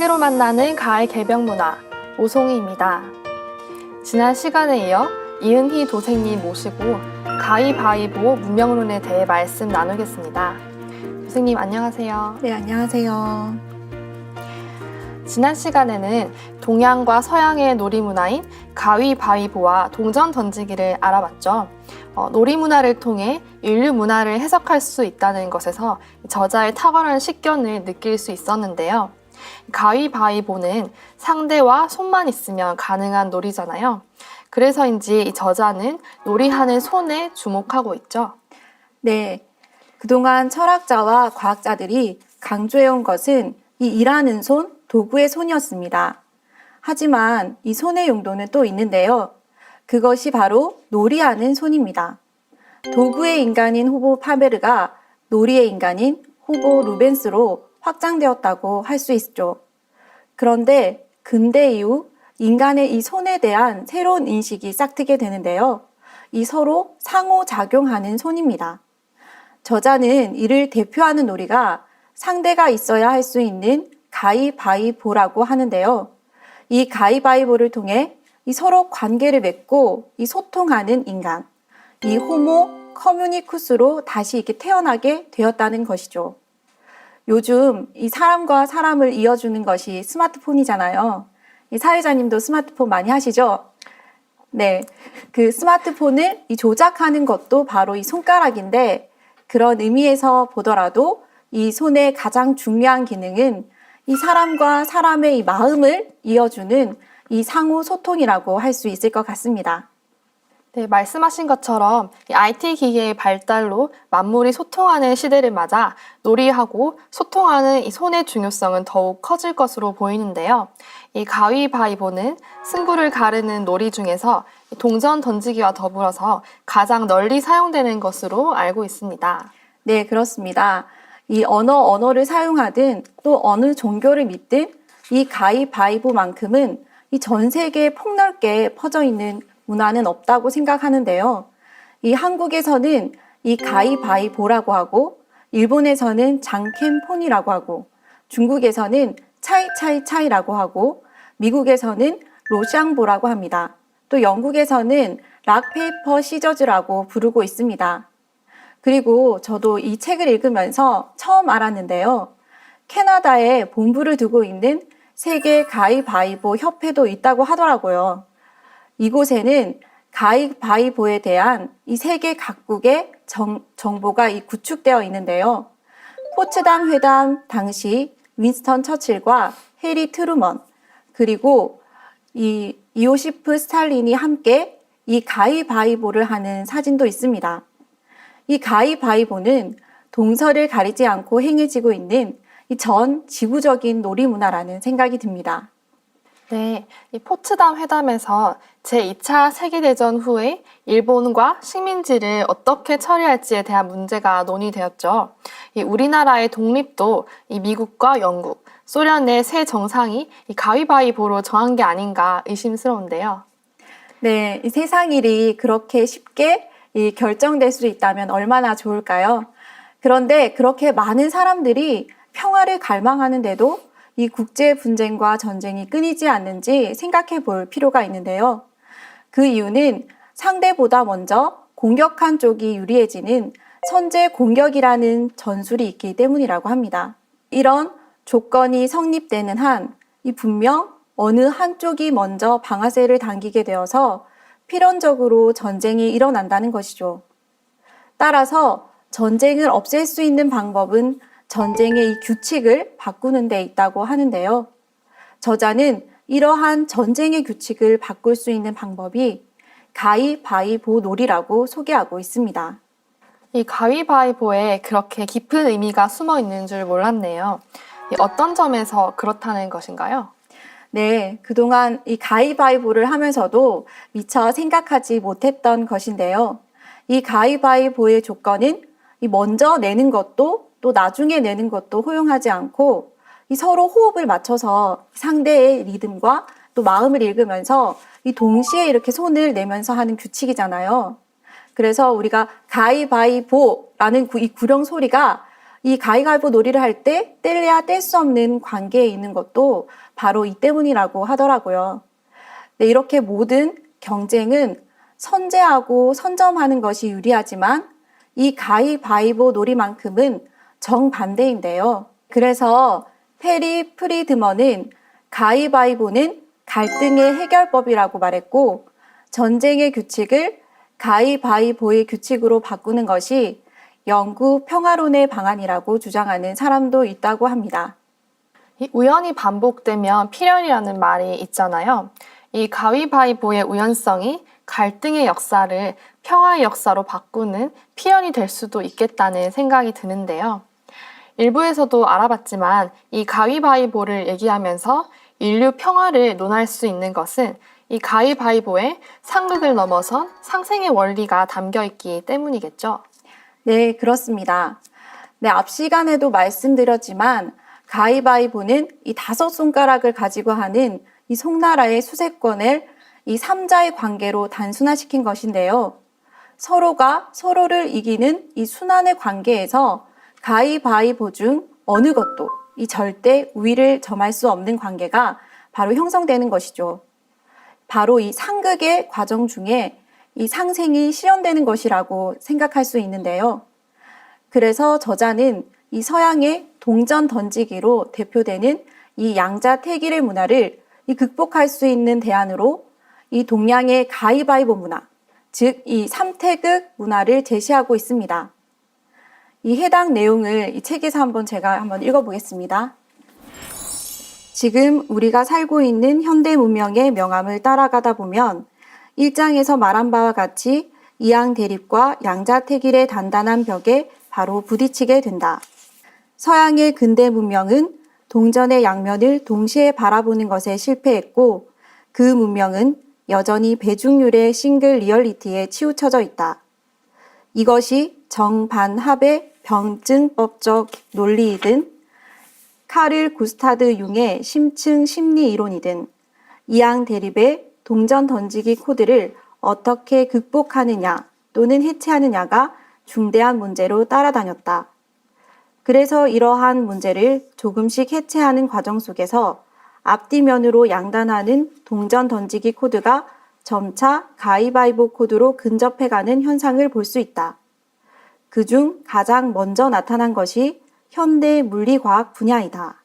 책으로 만나는 가을 개병 문화 오송이입니다. 지난 시간에 이어 이은희 도생님 모시고 가위바위보 문명론에 대해 말씀 나누겠습니다. 도생님 안녕하세요. 네, 안녕하세요. 지난 시간에는 동양과 서양의 놀이문화인 가위바위보와 동전 던지기를 알아봤죠. 놀이문화를 통해 인류 문화를 해석할 수 있다는 것에서 저자의 탁월한 식견을 느낄 수 있었는데요. 가위바위보는 상대와 손만 있으면 가능한 놀이잖아요. 그래서인지 저자는 놀이하는 손에 주목하고 있죠. 네, 그동안 철학자와 과학자들이 강조해온 것은 이 일하는 손, 도구의 손이었습니다. 하지만 이 손의 용도는 또 있는데요. 그것이 바로 놀이하는 손입니다. 도구의 인간인 호모 파베르가 놀이의 인간인 호모 루벤스로 확장되었다고 할 수 있죠. 그런데 근대 이후 인간의 이 손에 대한 새로운 인식이 싹트게 되는데요. 이 서로 상호작용하는 손입니다. 저자는 이를 대표하는 놀이가 상대가 있어야 할 수 있는 가위바위보라고 하는데요. 이 가위바위보를 통해 이 서로 관계를 맺고 이 소통하는 인간, 이 호모 커뮤니쿠스로 다시 이렇게 태어나게 되었다는 것이죠. 요즘 이 사람과 사람을 이어주는 것이 스마트폰이잖아요. 이 사회자님도 스마트폰 많이 하시죠? 네, 그 스마트폰을 이 조작하는 것도 바로 이 손가락인데 그런 의미에서 보더라도 이 손의 가장 중요한 기능은 이 사람과 사람의 이 마음을 이어주는 이 상호 소통이라고 할 수 있을 것 같습니다. 네, 말씀하신 것처럼 IT 기계의 발달로 만물이 소통하는 시대를 맞아 놀이하고 소통하는 이 손의 중요성은 더욱 커질 것으로 보이는데요. 이 가위바위보는 승부를 가르는 놀이 중에서 동전 던지기와 더불어서 가장 널리 사용되는 것으로 알고 있습니다. 네, 그렇습니다. 이 언어를 사용하든 또 어느 종교를 믿든 이 가위바위보만큼은 이 전 세계에 폭넓게 퍼져 있는 문화는 없다고 생각하는데요. 이 한국에서는 이 가위바위보라고 하고 일본에서는 장캔폰이라고 하고 중국에서는 차이차이차이라고 하고 미국에서는 로샹보라고 합니다. 또 영국에서는 락페이퍼 시저즈라고 부르고 있습니다. 그리고 저도 이 책을 읽으면서 처음 알았는데요. 캐나다에 본부를 두고 있는 세계 가위바위보 협회도 있다고 하더라고요. 이곳에는 가위바위보에 대한 이 세계 각국의 정보가 구축되어 있는데요. 포츠담 회담 당시 윈스턴 처칠과 해리 트루먼 그리고 이 이오시프 스탈린이 함께 이 가위바위보를 하는 사진도 있습니다. 이 가위바위보는 동서를 가리지 않고 행해지고 있는 이 전 지구적인 놀이문화라는 생각이 듭니다. 네, 이 포츠담 회담에서 제2차 세계대전 후에 일본과 식민지를 어떻게 처리할지에 대한 문제가 논의되었죠. 이 우리나라의 독립도 이 미국과 영국, 소련의 새 정상이 이 가위바위보로 정한 게 아닌가 의심스러운데요. 네, 이 세상 일이 그렇게 쉽게 결정될 수 있다면 얼마나 좋을까요? 그런데 그렇게 많은 사람들이 평화를 갈망하는데도 이 국제 분쟁과 전쟁이 끊이지 않는지 생각해 볼 필요가 있는데요. 그 이유는 상대보다 먼저 공격한 쪽이 유리해지는 선제 공격이라는 전술이 있기 때문이라고 합니다. 이런 조건이 성립되는 한 이 분명 어느 한쪽이 먼저 방아쇠를 당기게 되어서 필연적으로 전쟁이 일어난다는 것이죠. 따라서 전쟁을 없앨 수 있는 방법은 전쟁의 이 규칙을 바꾸는 데 있다고 하는데요. 저자는 이러한 전쟁의 규칙을 바꿀 수 있는 방법이 가위바위보 놀이라고 소개하고 있습니다. 이 가위바위보에 그렇게 깊은 의미가 숨어 있는 줄 몰랐네요. 어떤 점에서 그렇다는 것인가요? 네, 그동안 이 가위바위보를 하면서도 미처 생각하지 못했던 것인데요. 이 가위바위보의 조건은 이 먼저 내는 것도 또 나중에 내는 것도 허용하지 않고 이 서로 호흡을 맞춰서 상대의 리듬과 또 마음을 읽으면서 이 동시에 이렇게 손을 내면서 하는 규칙이잖아요. 그래서 우리가 가위바위보라는 이 구령 소리가 이 가위바위보 놀이를 할 때 뗄래야 뗄 수 없는 관계에 있는 것도 바로 이 때문이라고 하더라고요. 네, 이렇게 모든 경쟁은 선제하고 선점하는 것이 유리하지만 이 가위바위보 놀이만큼은 정반대인데요. 그래서 페리 프리드먼은 가위바위보는 갈등의 해결법이라고 말했고 전쟁의 규칙을 가위바위보의 규칙으로 바꾸는 것이 영구 평화론의 방안이라고 주장하는 사람도 있다고 합니다. 이 우연이 반복되면 필연이라는 말이 있잖아요. 이 가위바위보의 우연성이 갈등의 역사를 평화의 역사로 바꾸는 필연이 될 수도 있겠다는 생각이 드는데요. 일부에서도 알아봤지만 이 가위바위보를 얘기하면서 인류 평화를 논할 수 있는 것은 이 가위바위보에 상극을 넘어선 상생의 원리가 담겨 있기 때문이겠죠. 네, 그렇습니다. 네, 앞 시간에도 말씀드렸지만 가위바위보는 이 5손가락을 가지고 하는 이 송나라의 수세권을 이 3자의 관계로 단순화시킨 것인데요. 서로가 서로를 이기는 이 순환의 관계에서 가위바위보 중 어느 것도 이 절대 우위를 점할 수 없는 관계가 바로 형성되는 것이죠. 바로 이 상극의 과정 중에 이 상생이 실현되는 것이라고 생각할 수 있는데요. 그래서 저자는 이 서양의 동전 던지기로 대표되는 이 양자택일의 문화를 이 극복할 수 있는 대안으로 이 동양의 가위바위보 문화, 즉 이 삼태극 문화를 제시하고 있습니다. 이 해당 내용을 이 책에서 제가 한번 읽어보겠습니다. 지금 우리가 살고 있는 현대 문명의 명암을 따라가다 보면 1장에서 말한 바와 같이 이양 대립과 양자택일의 단단한 벽에 바로 부딪히게 된다. 서양의 근대 문명은 동전의 양면을 동시에 바라보는 것에 실패했고 그 문명은 여전히 배중률의 싱글 리얼리티에 치우쳐져 있다. 이것이 정반합의 병증법적 논리이든 카를 구스타드 융의 심층 심리 이론이든 이양 대립의 동전 던지기 코드를 어떻게 극복하느냐 또는 해체하느냐가 중대한 문제로 따라다녔다. 그래서 이러한 문제를 조금씩 해체하는 과정 속에서 앞뒤면으로 양단하는 동전 던지기 코드가 점차 가위바위보 코드로 근접해가는 현상을 볼 수 있다. 그중 가장 먼저 나타난 것이 현대 물리과학 분야이다.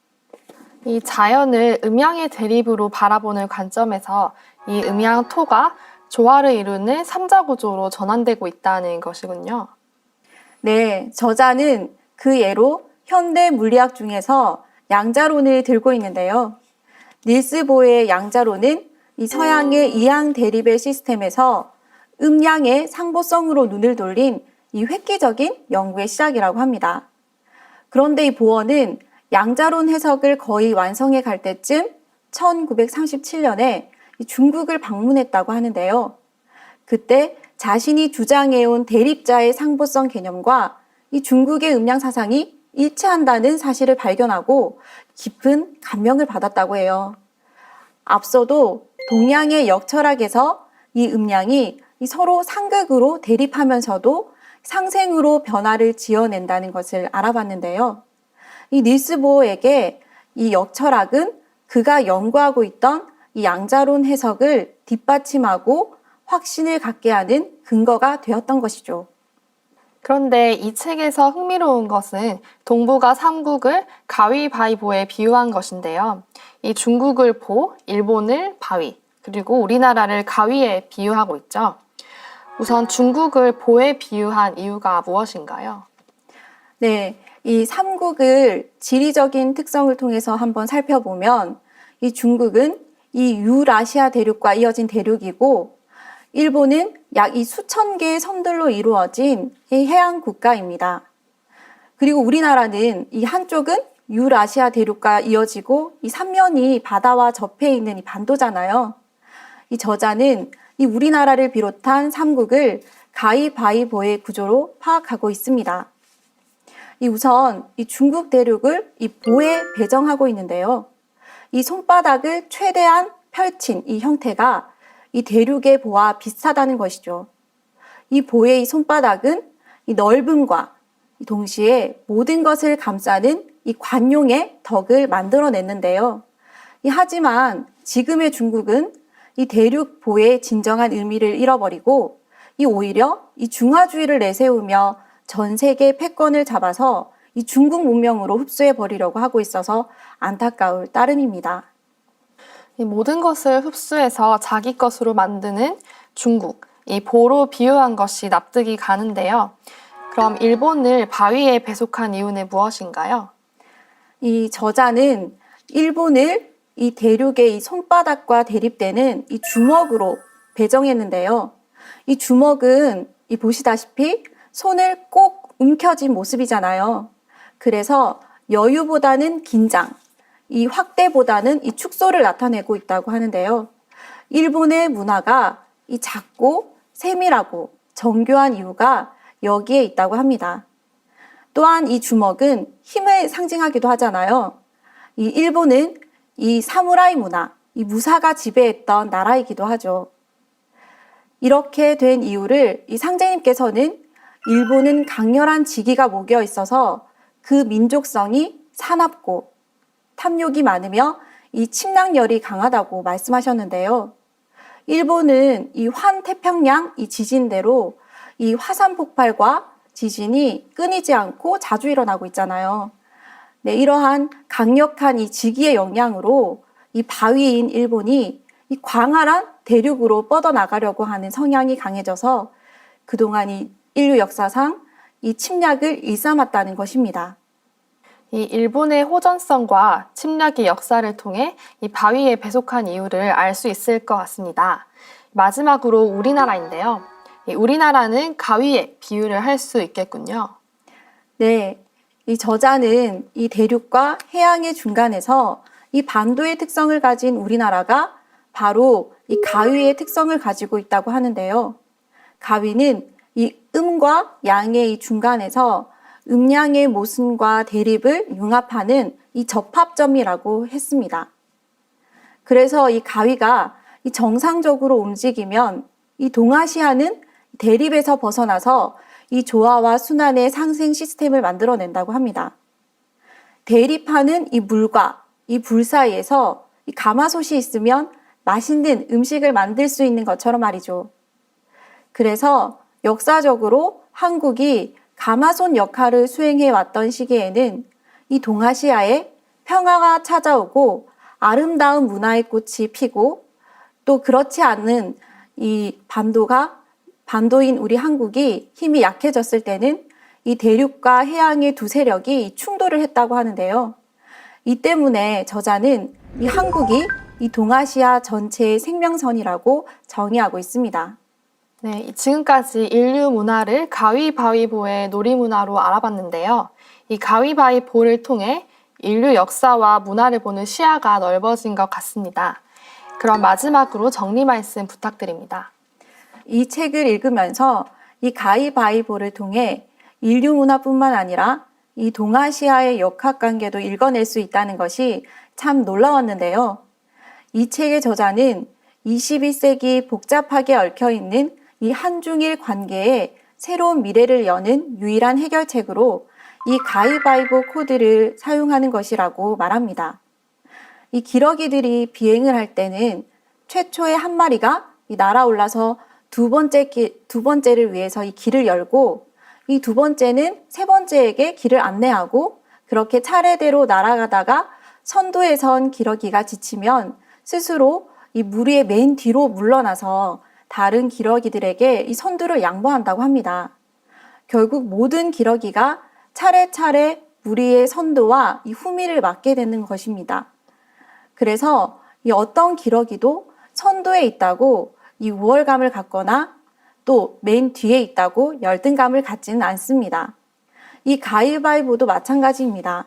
이 자연을 음양의 대립으로 바라보는 관점에서 이 음양토가 조화를 이루는 삼자 구조로 전환되고 있다는 것이군요. 네, 저자는 그 예로 현대 물리학 중에서 양자론을 들고 있는데요. 닐스 보의 양자론은 이 서양의 이양 대립의 시스템에서 음양의 상보성으로 눈을 돌린 이 획기적인 연구의 시작이라고 합니다. 그런데 이 보어는 양자론 해석을 거의 완성해 갈 때쯤 1937년에 중국을 방문했다고 하는데요. 그때 자신이 주장해온 대립자의 상보성 개념과 이 중국의 음양 사상이 일치한다는 사실을 발견하고 깊은 감명을 받았다고 해요. 앞서도 동양의 역철학에서 이 음양이 서로 상극으로 대립하면서도 상생으로 변화를 지어낸다는 것을 알아봤는데요. 이 닐스 보어에게 이 역철학은 그가 연구하고 있던 이 양자론 해석을 뒷받침하고 확신을 갖게 하는 근거가 되었던 것이죠. 그런데 이 책에서 흥미로운 것은 동북아 3국을 가위바위보에 비유한 것인데요. 이 중국을 보, 일본을 바위, 그리고 우리나라를 가위에 비유하고 있죠. 우선 중국을 보에 비유한 이유가 무엇인가요? 네, 이 3국을 지리적인 특성을 통해서 한번 살펴보면 이 중국은 이 유라시아 대륙과 이어진 대륙이고 일본은 약 이 수천 개의 섬들로 이루어진 이 해양 국가입니다. 그리고 우리나라는 이 한쪽은 유라시아 대륙과 이어지고 이 삼면이 바다와 접해 있는 이 반도잖아요. 이 저자는 이 우리나라를 비롯한 3국을 가위바위보의 구조로 파악하고 있습니다. 우선 이 중국 대륙을 이 보에 배정하고 있는데요. 이 손바닥을 최대한 펼친 이 형태가 이 대륙의 보와 비슷하다는 것이죠. 이 보의 이 손바닥은 이 넓음과 동시에 모든 것을 감싸는 이 관용의 덕을 만들어냈는데요. 하지만 지금의 중국은 이 대륙 보의 진정한 의미를 잃어버리고 오히려 이 중화주의를 내세우며 전 세계 패권을 잡아서 이 중국 문명으로 흡수해 버리려고 하고 있어서 안타까울 따름입니다. 이 모든 것을 흡수해서 자기 것으로 만드는 중국, 이 보로 비유한 것이 납득이 가는데요. 그럼 일본을 바위에 배속한 이유는 무엇인가요? 이 저자는 일본을 이 대륙의 이 손바닥과 대립되는 이 주먹으로 배정했는데요. 이 주먹은 보시다시피 손을 꼭 움켜쥔 모습이잖아요. 그래서 여유보다는 긴장, 이 확대보다는 이 축소를 나타내고 있다고 하는데요. 일본의 문화가 이 작고 세밀하고 정교한 이유가 여기에 있다고 합니다. 또한 이 주먹은 힘을 상징하기도 하잖아요. 이 일본은 이 사무라이 문화, 이 무사가 지배했던 나라이기도 하죠. 이렇게 된 이유를 이 상제님께서는 일본은 강렬한 지기가 목여 있어서 그 민족성이 사납고 탐욕이 많으며 이 침략열이 강하다고 말씀하셨는데요. 일본은 이 환태평양 이 지진대로 이 화산 폭발과 지진이 끊이지 않고 자주 일어나고 있잖아요. 네, 이러한 강력한 이 지기의 영향으로 이 바위인 일본이 이 광활한 대륙으로 뻗어나가려고 하는 성향이 강해져서 그동안 이 인류 역사상 이 침략을 일삼았다는 것입니다. 이 일본의 호전성과 침략의 역사를 통해 이 바위에 배속한 이유를 알 수 있을 것 같습니다. 마지막으로 우리나라인데요. 이 우리나라는 가위에 비유를 할 수 있겠군요. 네, 이 저자는 이 대륙과 해양의 중간에서 이 반도의 특성을 가진 우리나라가 바로 이 가위의 특성을 가지고 있다고 하는데요. 가위는 이 음과 양의 이 중간에서 음양의 모순과 대립을 융합하는 이 접합점이라고 했습니다. 그래서 이 가위가 이 정상적으로 움직이면 이 동아시아는 대립에서 벗어나서 이 조화와 순환의 상생 시스템을 만들어낸다고 합니다. 대립하는 이 물과 이 불 사이에서 이 가마솥이 있으면 맛있는 음식을 만들 수 있는 것처럼 말이죠. 그래서 역사적으로 한국이 가마솥 역할을 수행해 왔던 시기에는 이 동아시아에 평화가 찾아오고 아름다운 문화의 꽃이 피고 또 그렇지 않은 이 반도인 우리 한국이 힘이 약해졌을 때는 이 대륙과 해양의 두 세력이 충돌을 했다고 하는데요. 이 때문에 저자는 이 한국이 이 동아시아 전체의 생명선이라고 정의하고 있습니다. 네, 지금까지 인류 문화를 가위바위보의 놀이문화로 알아봤는데요. 이 가위바위보를 통해 인류 역사와 문화를 보는 시야가 넓어진 것 같습니다. 그럼 마지막으로 정리 말씀 부탁드립니다. 이 책을 읽으면서 이 가위바위보를 통해 인류 문화뿐만 아니라 이 동아시아의 역학관계도 읽어낼 수 있다는 것이 참 놀라웠는데요. 이 책의 저자는 21세기 복잡하게 얽혀있는 이 한중일 관계에 새로운 미래를 여는 유일한 해결책으로 이 가위바위보 코드를 사용하는 것이라고 말합니다. 이 기러기들이 비행을 할 때는 최초의 한 마리가 날아올라서 두 번째를 위해서 이 길을 열고 이 두 번째는 세 번째에게 길을 안내하고 그렇게 차례대로 날아가다가 선두에 선 기러기가 지치면 스스로 이 무리의 맨 뒤로 물러나서 다른 기러기들에게 이 선두를 양보한다고 합니다. 결국 모든 기러기가 차례차례 무리의 선두와 이 후미를 맡게 되는 것입니다. 그래서 이 어떤 기러기도 선두에 있다고 이 우월감을 갖거나 또 맨 뒤에 있다고 열등감을 갖지는 않습니다. 이 가위바위보도 마찬가지입니다.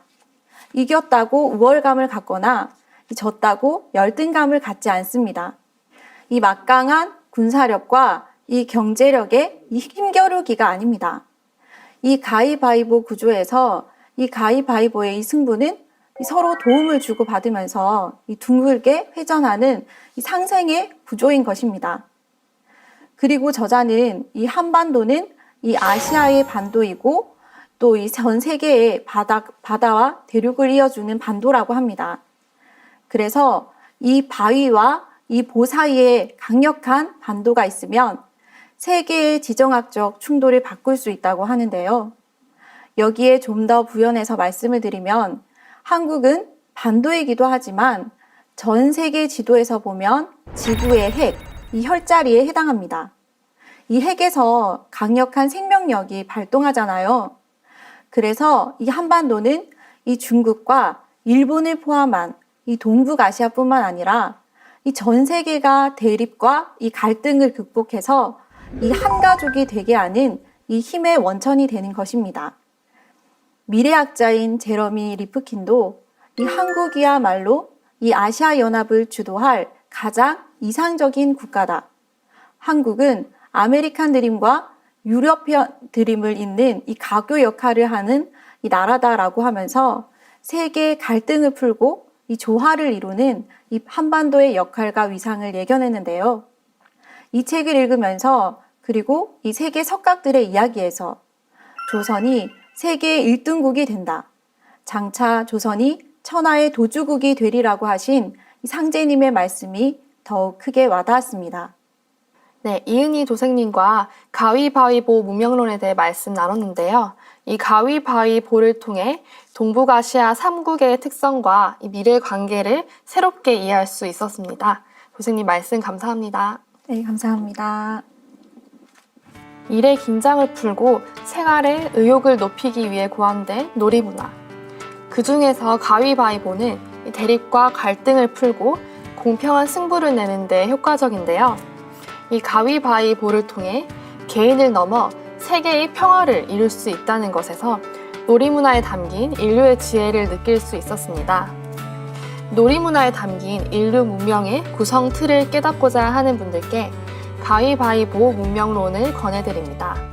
이겼다고 우월감을 갖거나 졌다고 열등감을 갖지 않습니다. 이 막강한 군사력과 이 경제력의 이 힘겨루기가 아닙니다. 이 가위바위보 구조에서 이 가위바위보의 이 승부는 서로 도움을 주고받으면서 이 둥글게 회전하는 이 상생의 구조인 것입니다. 그리고 저자는 이 한반도는 이 아시아의 반도이고 또 이 전 세계의 바다와 대륙을 이어주는 반도라고 합니다. 그래서 이 바위와 이 보 사이에 강력한 반도가 있으면 세계의 지정학적 충돌을 바꿀 수 있다고 하는데요. 여기에 좀 더 부연해서 말씀을 드리면 한국은 반도이기도 하지만 전 세계 지도에서 보면 지구의 핵, 이 혈자리에 해당합니다. 이 핵에서 강력한 생명력이 발동하잖아요. 그래서 이 한반도는 이 중국과 일본을 포함한 이 동북아시아뿐만 아니라 이 전 세계가 대립과 이 갈등을 극복해서 이 한 가족이 되게 하는 이 힘의 원천이 되는 것입니다. 미래학자인 제러미 리프킨도 이 한국이야말로 이 아시아 연합을 주도할 가장 이상적인 국가다. 한국은 아메리칸 드림과 유러피언 드림을 잇는 이 가교 역할을 하는 이 나라다라고 하면서 세계의 갈등을 풀고 이 조화를 이루는 이 한반도의 역할과 위상을 예견했는데요. 이 책을 읽으면서 그리고 이 세계 석각들의 이야기에서 조선이 세계의 1등국이 된다. 장차 조선이 천하의 도주국이 되리라고 하신 이 상제님의 말씀이 더욱 크게 와닿았습니다. 네, 이은희 조생님과 가위바위보 문명론에 대해 말씀 나눴는데요. 이 가위바위보를 통해 동북아시아 3국의 특성과 이 미래 관계를 새롭게 이해할 수 있었습니다. 조생님 말씀 감사합니다. 네, 감사합니다. 일의 긴장을 풀고 생활의 의욕을 높이기 위해 고안된 놀이문화. 그 중에서 가위바위보는 이 대립과 갈등을 풀고 공평한 승부를 내는 데 효과적인데요. 이 가위바위보를 통해 개인을 넘어 세계의 평화를 이룰 수 있다는 것에서 놀이문화에 담긴 인류의 지혜를 느낄 수 있었습니다. 놀이문화에 담긴 인류 문명의 구성 틀을 깨닫고자 하는 분들께 가위바위보 문명론을 권해드립니다.